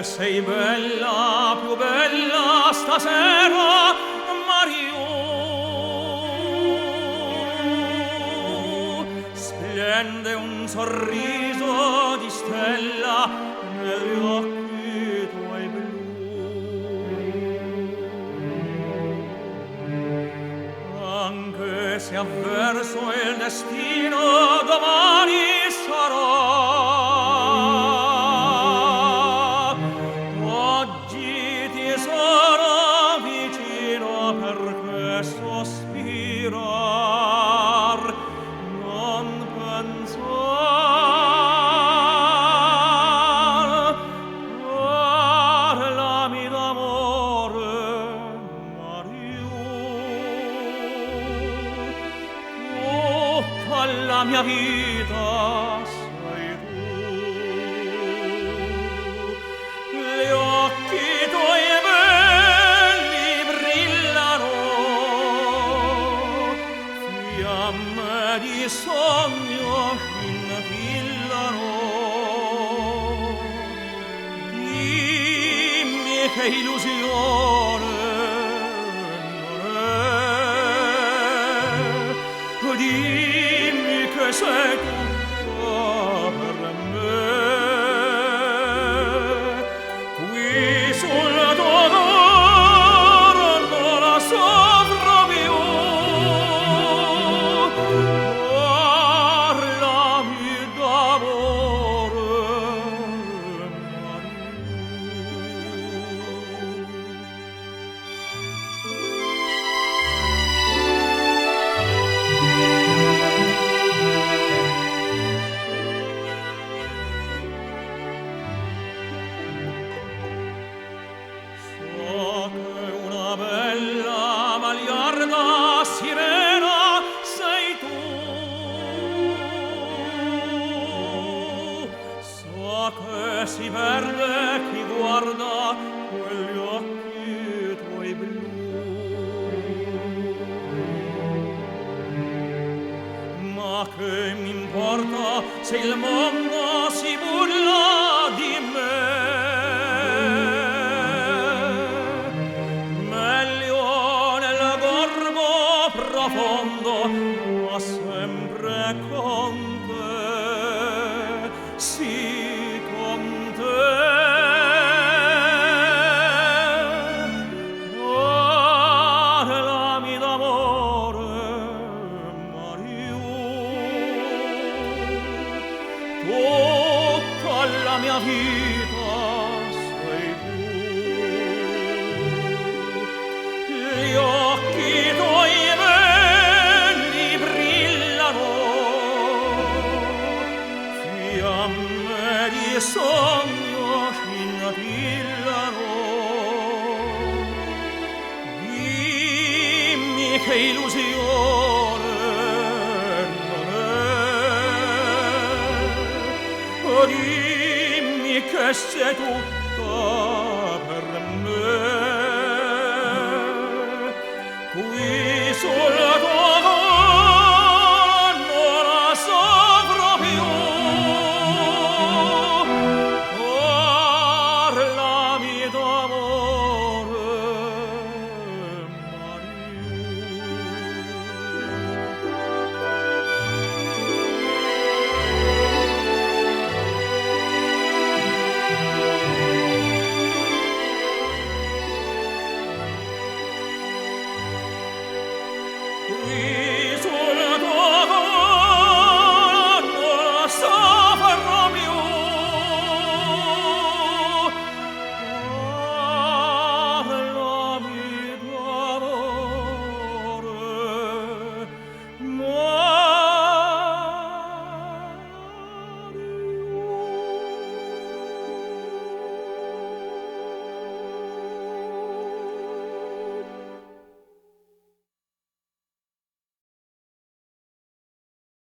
sei bella, più bella stasera, Mario. Splende un sorriso di stella negli occhi tuoi blu. Anche se avverso il destino domani sarà, sospirar, non pensar, parlami d'amore, Mario. Tutta la mia vita sei tu, gli occhi tuoi di sogno scintillano. Dimmi che illusione non è, dimmi che sei tutta per me. Qui sul tuo coro non la soffro più. Sirena sei tu, so che si perde chi guarda quegli occhi tuoi blu, ma che m'importa se il mondo si burla di me. Profondo, ma sempre con te, sì, con te. Parlami d'amore, Mario. Tutta la mia vita sei tu, gli occhi tuoi di sogno scintillano. Dimmi che illusione non è, dimmi che sei tutta per me. Qui sul